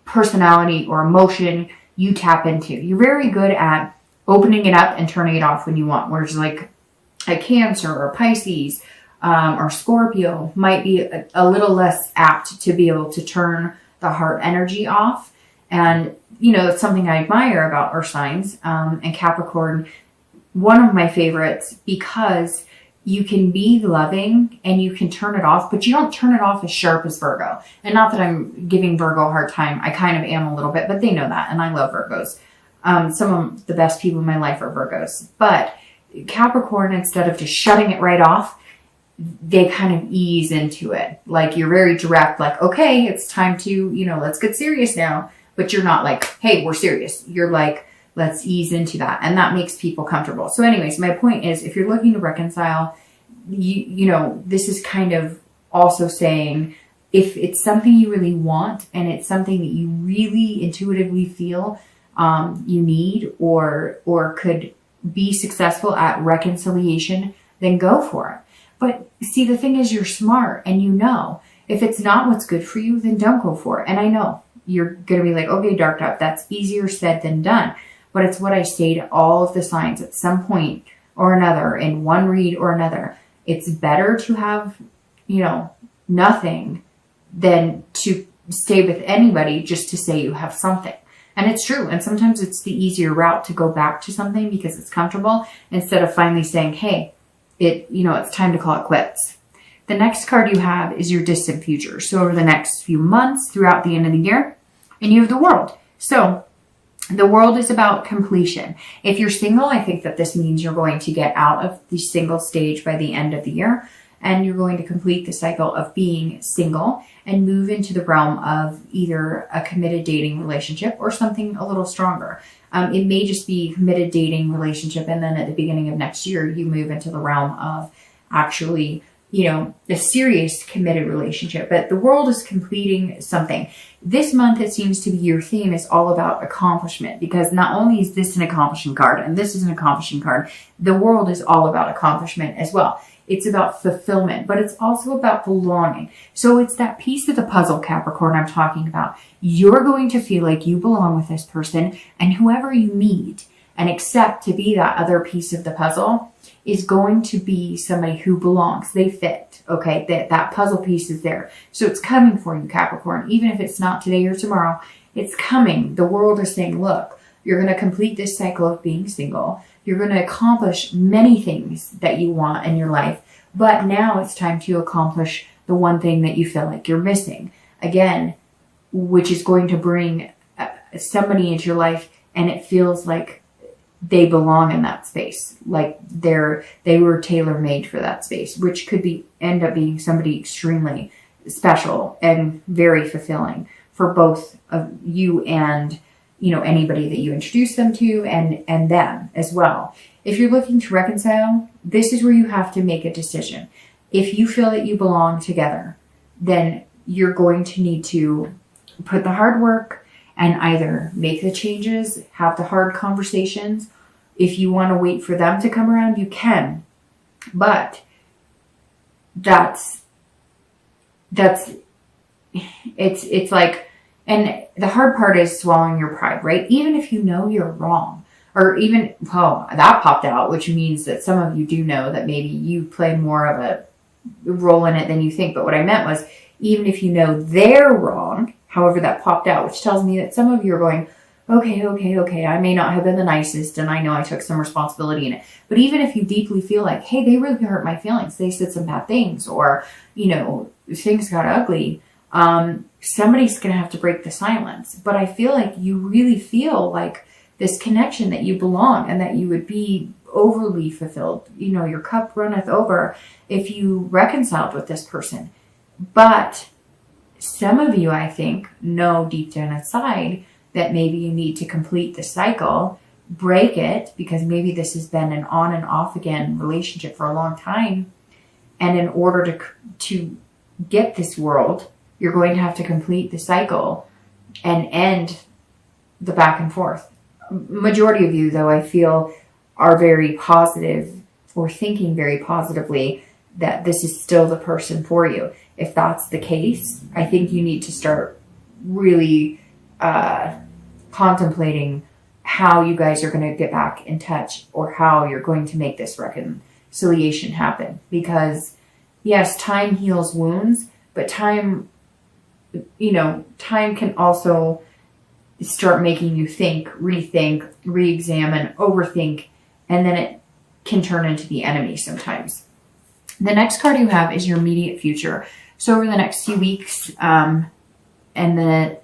personality or emotion you tap into. You're very good at opening it up and turning it off when you want. Whereas like a Cancer or Pisces or Scorpio might be a little less apt to be able to turn the heart energy off. And, you know, it's something I admire about our signs. And Capricorn, one of my favorites, because you can be loving and you can turn it off, but you don't turn it off as sharp as Virgo. And not that I'm giving Virgo a hard time. I kind of am a little bit, but they know that. And I love Virgos. Some of the best people in my life are Virgos. But Capricorn, instead of just shutting it right off, they kind of ease into it. Like you're very direct, like, okay, it's time to, you know, let's get serious now. But you're not like, hey, we're serious. You're like, let's ease into that. And that makes people comfortable. So anyways, my point is, if you're looking to reconcile, you know, this is kind of also saying, if it's something you really want and it's something that you really intuitively feel you need or could be successful at reconciliation, then go for it. But see, the thing is, you're smart and you know, if it's not what's good for you, then don't go for it. And I know you're going to be like, okay, Dark Dove, that's easier said than done. But it's what I say to all of the signs at some point or another, in one read or another. It's better to have, you know, nothing than to stay with anybody just to say you have something. And it's true. And sometimes it's the easier route to go back to something because it's comfortable, instead of finally saying, hey, it's time to call it quits. The next card you have is your distant future. So over the next few months, throughout the end of the year, and you have the World. So the World is about completion. If you're single, I think that this means you're going to get out of the single stage by the end of the year, and you're going to complete the cycle of being single and move into the realm of either a committed dating relationship or something a little stronger. It may just be committed dating relationship, and then at the beginning of next year, you move into the realm of actually, you know, a serious committed relationship. But the World is completing something. This month, it seems to be your theme is all about accomplishment, because not only is this an accomplishing card and this is an accomplishing card, the World is all about accomplishment as well. It's about fulfillment, but it's also about belonging. So it's that piece of the puzzle, Capricorn, I'm talking about. You're going to feel like you belong with this person, and whoever you meet and accept to be that other piece of the puzzle is going to be somebody who belongs. They fit, okay? That puzzle piece is there. So it's coming for you, Capricorn. Even if it's not today or tomorrow, it's coming. The World is saying, look, you're going to complete this cycle of being single. You're going to accomplish many things that you want in your life. But now it's time to accomplish the one thing that you feel like you're missing. Again, which is going to bring somebody into your life, and it feels like they belong in that space. Like they were tailor-made for that space, which could end up being somebody extremely special and very fulfilling for both of you and, you know, anybody that you introduce them to and them as well. If you're looking to reconcile, this is where you have to make a decision. If you feel that you belong together, then you're going to need to put the hard work and either make the changes, have the hard conversations. If you want to wait for them to come around, you can. But it's like, and the hard part is swallowing your pride, right? Even if you know you're wrong, or even, oh, that popped out, which means that some of you do know that maybe you play more of a role in it than you think. But what I meant was, even if you know they're wrong, however that popped out, which tells me that some of you are going, okay, I may not have been the nicest, and I know I took some responsibility in it. But even if you deeply feel like, hey, they really hurt my feelings, they said some bad things, or, you know, things got ugly, somebody's going to have to break the silence. But I feel like you really feel like this connection, that you belong and that you would be overly fulfilled. You know, your cup runneth over if you reconciled with this person. But some of you, I think, know deep down inside that maybe you need to complete the cycle, break it, because maybe this has been an on and off again relationship for a long time. And in order to get this World, you're going to have to complete the cycle and end the back and forth. Majority of you, though, I feel are very positive or thinking very positively that this is still the person for you. If that's the case, I think you need to start really contemplating how you guys are going to get back in touch or how you're going to make this reconciliation happen. Because yes, time heals wounds, but time can also start making you think, rethink, re-examine, overthink, and then it can turn into the enemy sometimes. The next card you have is your immediate future. So over the next few weeks, and then,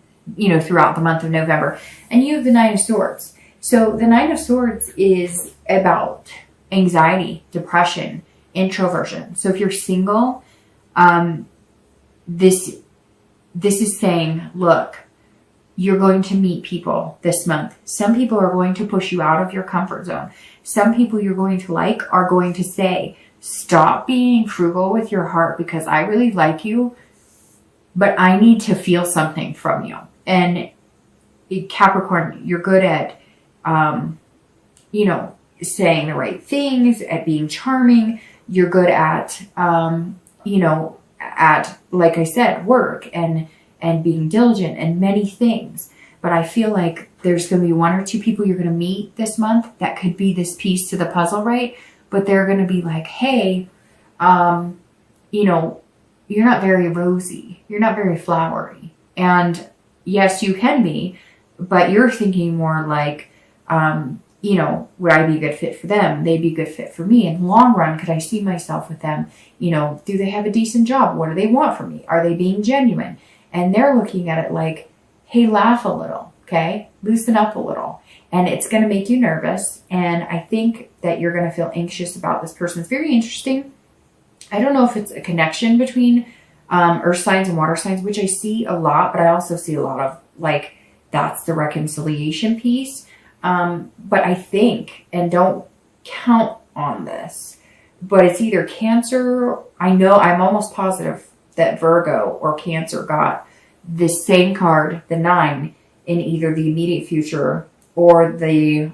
throughout the month of November, and you have the Nine of Swords. So the Nine of Swords is about anxiety, depression, introversion. So if you're single, this is saying, look, you're going to meet people this month. Some people are going to push you out of your comfort zone. Some people you're going to like are going to say, stop being frugal with your heart because I really like you, but I need to feel something from you. And Capricorn, you're good at, saying the right things, at being charming. You're good at, like I said, work and being diligent and many things. But I feel like there's going to be one or two people you're going to meet this month that could be this piece to the puzzle, right? But they're going to be like, hey, you're not very rosy. You're not very flowery. And yes, you can be, but you're thinking more like, would I be a good fit for them? They'd be a good fit for me. In the long run, could I see myself with them? Do they have a decent job? What do they want from me? Are they being genuine? And they're looking at it like, hey, laugh a little, okay? Loosen up a little. And it's going to make you nervous. And I think that you're going to feel anxious about this person. It's very interesting. I don't know if it's a connection between earth signs and water signs, which I see a lot, but I also see a lot of like, that's the reconciliation piece. But I think, and don't count on this, but it's either Cancer. I'm almost positive that Virgo or Cancer got the same card, the 9, in either the immediate future or the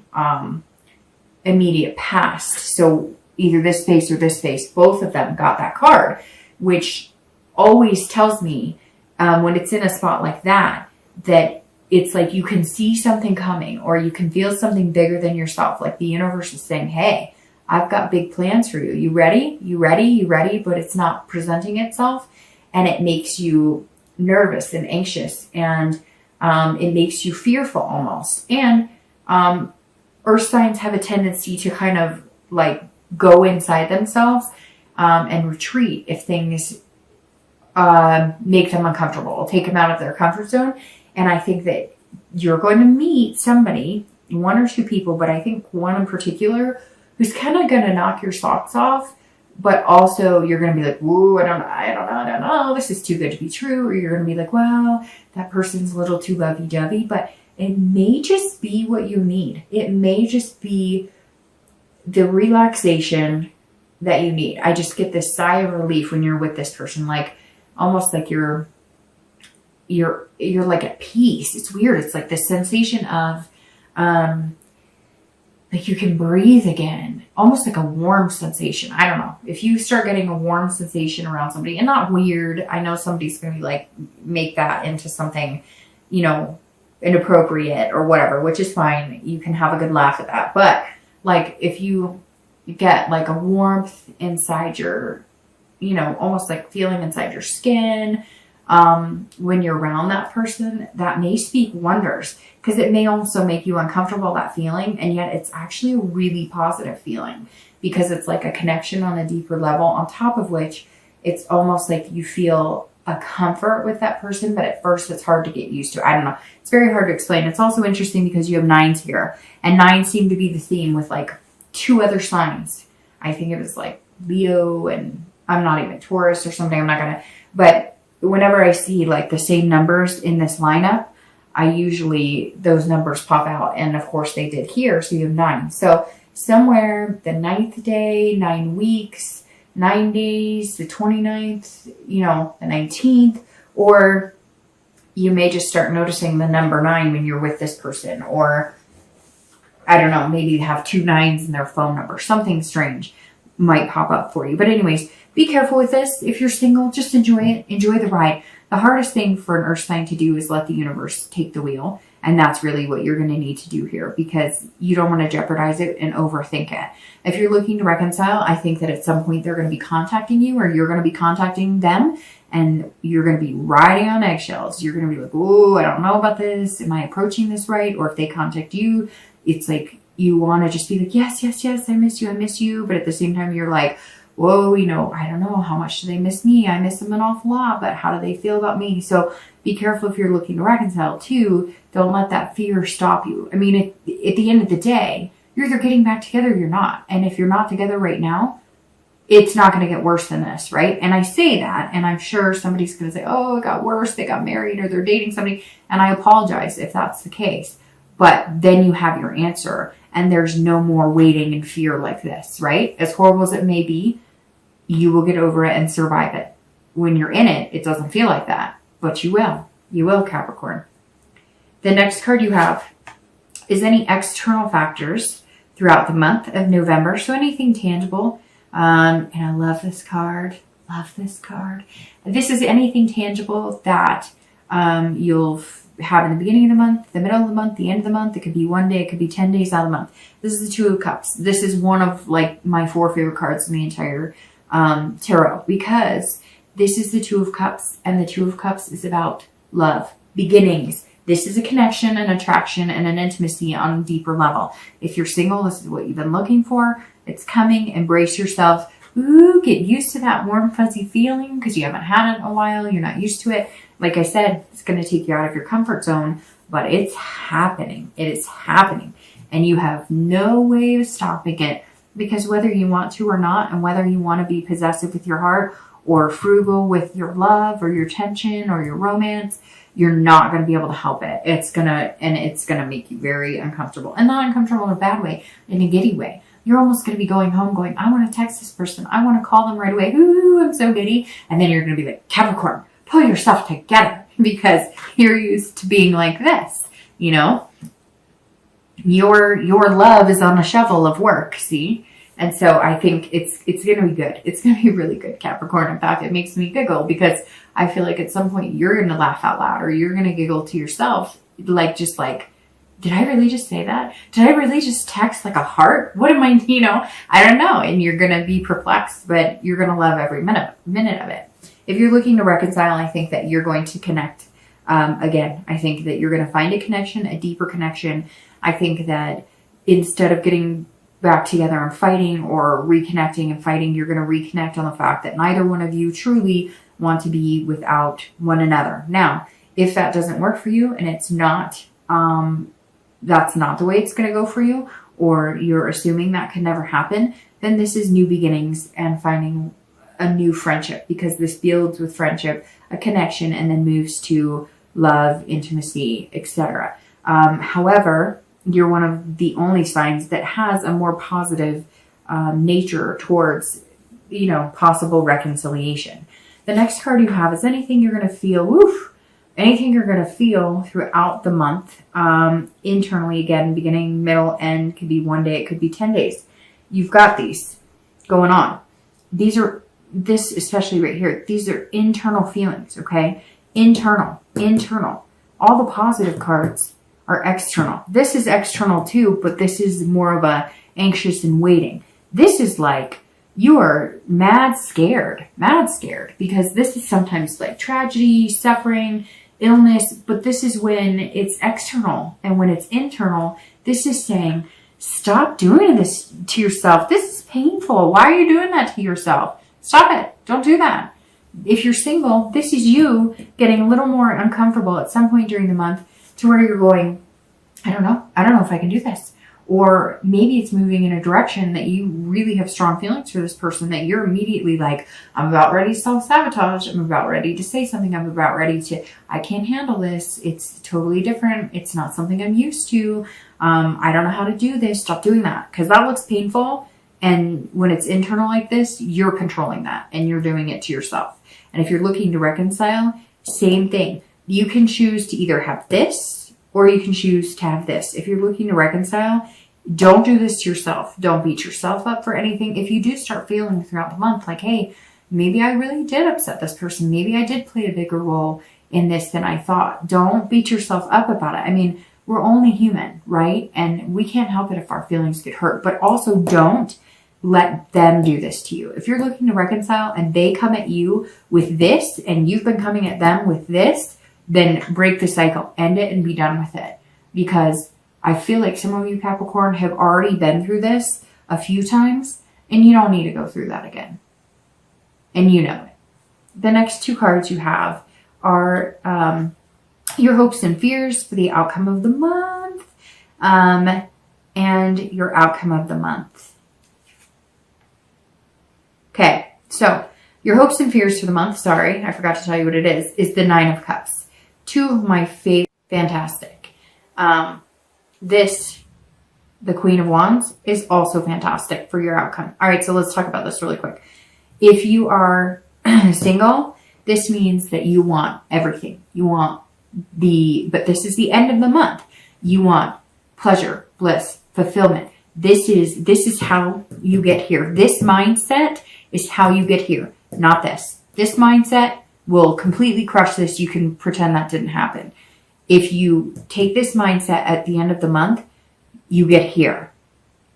immediate past. So either this face or this face, both of them got that card, which always tells me when it's in a spot like that, that it's like you can see something coming or you can feel something bigger than yourself. Like the universe is saying, hey, I've got big plans for you. You ready? You ready? You ready? But it's not presenting itself. And it makes you nervous and anxious. And it makes you fearful almost. And earth signs have a tendency to kind of like go inside themselves and retreat if things make them uncomfortable. It'll take them out of their comfort zone. And I think that you're going to meet somebody, one or two people, but I think one in particular who's kind of going to knock your socks off, but also you're going to be like, whoa, I don't know, this is too good to be true. Or you're going to be like, well, that person's a little too lovey-dovey, but it may just be what you need. It may just be the relaxation that you need. I just get this sigh of relief when you're with this person, like almost like you're like at peace. It's weird. It's like this sensation of, like you can breathe again, almost like a warm sensation. I don't know. If you start getting a warm sensation around somebody, and not weird, I know somebody's going to be like, make that into something, inappropriate or whatever, which is fine. You can have a good laugh at that. But like, if you get like a warmth inside your, almost like feeling inside your skin, when you're around that person, that may speak wonders, because it may also make you uncomfortable, that feeling, and yet it's actually a really positive feeling because it's like a connection on a deeper level, on top of which it's almost like you feel a comfort with that person, but at first it's hard to get used to. I don't know. It's very hard to explain. It's also interesting because you have 9s here, and 9s seem to be the theme with like 2 other signs. I think it was like Leo, and I'm not even Taurus or something. I'm not going to, but whenever I see like the same numbers in this lineup, those numbers pop out. And of course they did here. So you have 9. So somewhere the 9th day, 9 weeks, 9 days, the 29th, the 19th, or you may just start noticing the number 9 when you're with this person, or I don't know, maybe you have 2 9s in their phone number. Something strange might pop up for you. But anyways, be careful with this. If you're single, just enjoy it. Enjoy the ride. The hardest thing for an earth sign to do is let the universe take the wheel. And that's really what you're going to need to do here, because you don't want to jeopardize it and overthink it. If you're looking to reconcile, I think that at some point they're going to be contacting you, or you're going to be contacting them, and you're going to be riding on eggshells. You're going to be like, oh, I don't know about this. Am I approaching this right? Or if they contact you, it's like you want to just be like, yes, yes, yes, I miss you, I miss you. But at the same time, you're like, whoa, you know, I don't know, how much do they miss me? I miss them an awful lot, but how do they feel about me? So be careful if you're looking to reconcile too. Don't let that fear stop you. I mean, at the end of the day, you're either getting back together or you're not. And if you're not together right now, it's not going to get worse than this, right? And I say that, and I'm sure somebody's going to say, oh, it got worse. They got married or they're dating somebody. And I apologize if that's the case. But then you have your answer, and there's no more waiting in fear like this, right? As horrible as it may be, you will get over it and survive it. When you're in it, it doesn't feel like that, but you will. You will, Capricorn. The next card you have is any external factors throughout the month of November. So anything tangible. And I love this card. Love this card. This is anything tangible that you'll have in the beginning of the month, the middle of the month, the end of the month. It could be one day. It could be 10 days out of the month. This is the Two of Cups. This is one of like my 4 favorite cards in the entire tarot, because this is the Two of Cups, and the Two of Cups is about love, beginnings. This is a connection, an attraction, and an intimacy on a deeper level. If you're single, this is what you've been looking for. It's coming. Embrace yourself. Ooh, get used to that warm, fuzzy feeling, because you haven't had it in a while. You're not used to it. Like I said, it's going to take you out of your comfort zone, but it's happening. It is happening, and you have no way of stopping it. Because whether you want to or not, and whether you want to be possessive with your heart or frugal with your love or your tension or your romance, you're not going to be able to help it. It's going to make you very uncomfortable, and not uncomfortable in a bad way, in a giddy way. You're almost going to be going home going, I want to text this person. I want to call them right away. Ooh, I'm so giddy. And then you're going to be like, Capricorn, pull yourself together, because you're used to being like this, you know? Your love is on a shovel of work, see? And so I think it's going to be good. It's going to be really good, Capricorn. In fact, it makes me giggle, because I feel like at some point you're going to laugh out loud, or you're going to giggle to yourself, like, just like, did I really just say that? Did I really just text like a heart? What am I, you know? I don't know. And you're going to be perplexed, but you're going to love every minute of it. If you're looking to reconcile, I think that you're going to connect. Again, I think that you're going to find a connection, a deeper connection. I think that instead of getting back together and fighting, or reconnecting and fighting, you're going to reconnect on the fact that neither one of you truly want to be without one another. Now, if that doesn't work for you, and it's not, that's not the way it's going to go for you, or you're assuming that could never happen, then this is new beginnings and finding a new friendship, because this builds with friendship, a connection, and then moves to love, intimacy, etc. However, you're one of the only signs that has a more positive nature towards, you know, possible reconciliation. The next card you have is anything you're going to feel, anything you're going to feel throughout the month, internally, again, beginning, middle, end. Could be one day, it could be 10 days. You've got these going on. This especially right here, these are internal feelings, okay? Internal. All the positive cards are external. This is external too, but this is more of a anxious and waiting. This is like you are mad scared, because this is sometimes like tragedy, suffering, illness, but this is when it's external. And when it's internal, this is saying, stop doing this to yourself. This is painful. Why are you doing that to yourself? Stop it. Don't do that. If you're single, this is you getting a little more uncomfortable at some point during the month, to where you're going, I don't know if I can do this. Or maybe it's moving in a direction that you really have strong feelings for this person, that you're immediately like, I'm about ready to self-sabotage. I'm about ready to say something. I'm about ready to, I can't handle this. It's totally different. It's not something I'm used to. I don't know how to do this. Stop doing that, because that looks painful. And when it's internal like this, you're controlling that, and you're doing it to yourself. And if you're looking to reconcile, same thing. You can choose to either have this, or you can choose to have this. If you're looking to reconcile, don't do this to yourself. Don't beat yourself up for anything. If you do start feeling throughout the month like, hey, maybe I really did upset this person. Maybe I did play a bigger role in this than I thought. Don't beat yourself up about it. I mean, we're only human, right? And we can't help it if our feelings get hurt, but also don't let them do this to you. If you're looking to reconcile and they come at you with this and you've been coming at them with this, then break the cycle, end it and be done with it. Because I feel like some of you Capricorn have already been through this a few times and you don't need to go through that again. And you know it. The next two cards you have are your hopes and fears for the outcome of the month and your outcome of the month. Okay, so your hopes and fears for the month, sorry, I forgot to tell you what it is the Nine of Cups. Two of my favorite, fantastic. The Queen of Wands is also fantastic for your outcome. All right, so let's talk about this really quick. If you are single, this means that you want everything. You want but this is the end of the month. You want pleasure, bliss, fulfillment. This is how you get here. This mindset is how you get here, not this. This mindset will completely crush this. You can pretend that didn't happen. If you take this mindset at the end of the month, you get here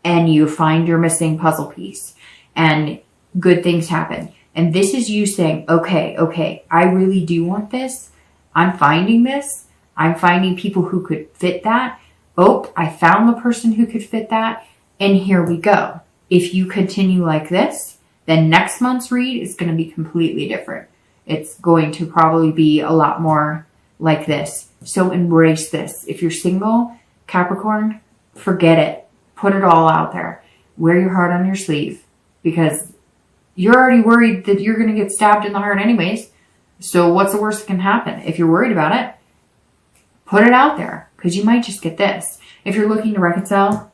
and you find your missing puzzle piece and good things happen. And this is you saying, okay, I really do want this. I'm finding this. I'm finding people who could fit that. Oh, I found the person who could fit that. And here we go. If you continue like this, then next month's read is going to be completely different. It's going to probably be a lot more like this. So embrace this. If you're single, Capricorn, forget it. Put it all out there. Wear your heart on your sleeve because you're already worried that you're going to get stabbed in the heart anyways. So what's the worst that can happen? If you're worried about it, put it out there because you might just get this. If you're looking to reconcile,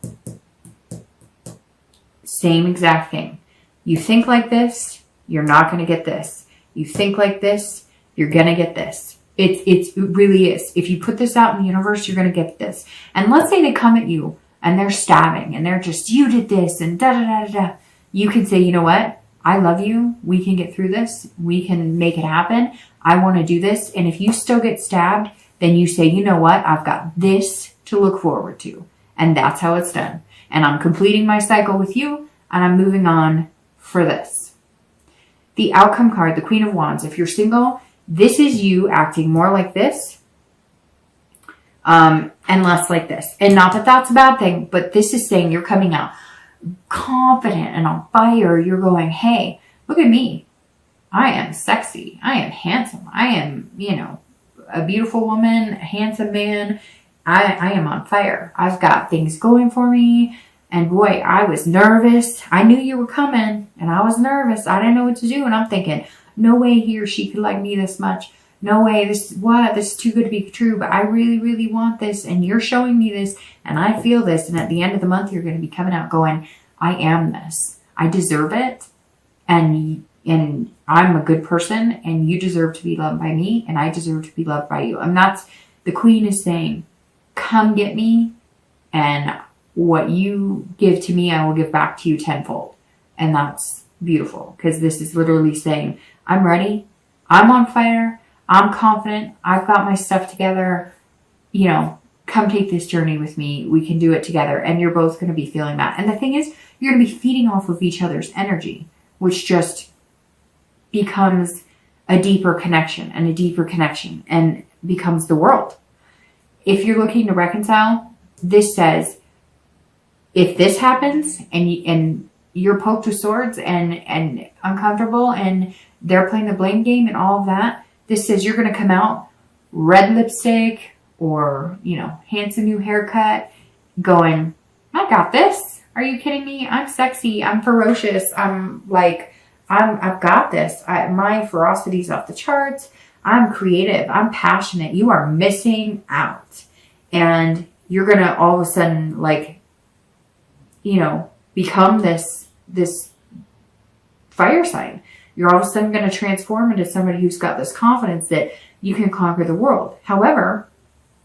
same exact thing. You think like this, you're not going to get this. You think like this, you're going to get this. It really is. If you put this out in the universe, you're going to get this. And let's say they come at you and they're stabbing and they're just, you did this and da da da da da. You can say, you know what? I love you. We can get through this. We can make it happen. I want to do this. And if you still get stabbed, then you say, you know what? I've got this to look forward to. And that's how it's done. And I'm completing my cycle with you and I'm moving on for this. The outcome card, the Queen of Wands. If you're single, this is you acting more like this and less like this. And not that that's a bad thing, but this is saying you're coming out confident and on fire. You're going, hey, look at me. I am sexy. I am handsome. I am, a beautiful woman, a handsome man. I am on fire. I've got things going for me. And boy, I was nervous. I knew you were coming and I was nervous. I didn't know what to do. And I'm thinking, no way he or she could like me this much. No way. This is too good to be true. But I really, really want this. And you're showing me this. And I feel this. And at the end of the month, you're going to be coming out going, I am this. I deserve it. And I'm a good person. And you deserve to be loved by me. And I deserve to be loved by you. And that's, the Queen is saying, come get me. And what you give to me, I will give back to you tenfold. And that's beautiful. Because this is literally saying, I'm ready. I'm on fire. I'm confident. I've got my stuff together. Come take this journey with me. We can do it together. And you're both going to be feeling that. And the thing is, you're going to be feeding off of each other's energy, which just becomes a deeper connection and a deeper connection and becomes the world. If you're looking to reconcile, this says, if this happens and you're poked with swords and uncomfortable and they're playing the blame game and all of that, this says you're going to come out red lipstick or, handsome new haircut going, I got this. Are you kidding me? I'm sexy. I'm ferocious. I've got this. My ferocity's off the charts. I'm creative. I'm passionate. You are missing out. And you're going to all of a sudden become this fire sign. You're all of a sudden going to transform into somebody who's got this confidence that you can conquer the world. However,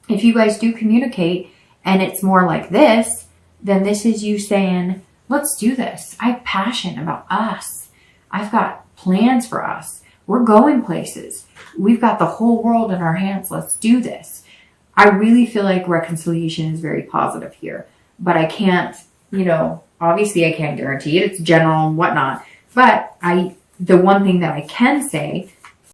if you guys do communicate and it's more like this, then this is you saying, let's do this. I have passion about us. I've got plans for us. We're going places. We've got the whole world in our hands. Let's do this. I really feel like reconciliation is very positive here, but I can't, obviously I can't guarantee it. It's general and whatnot. But the one thing that I can say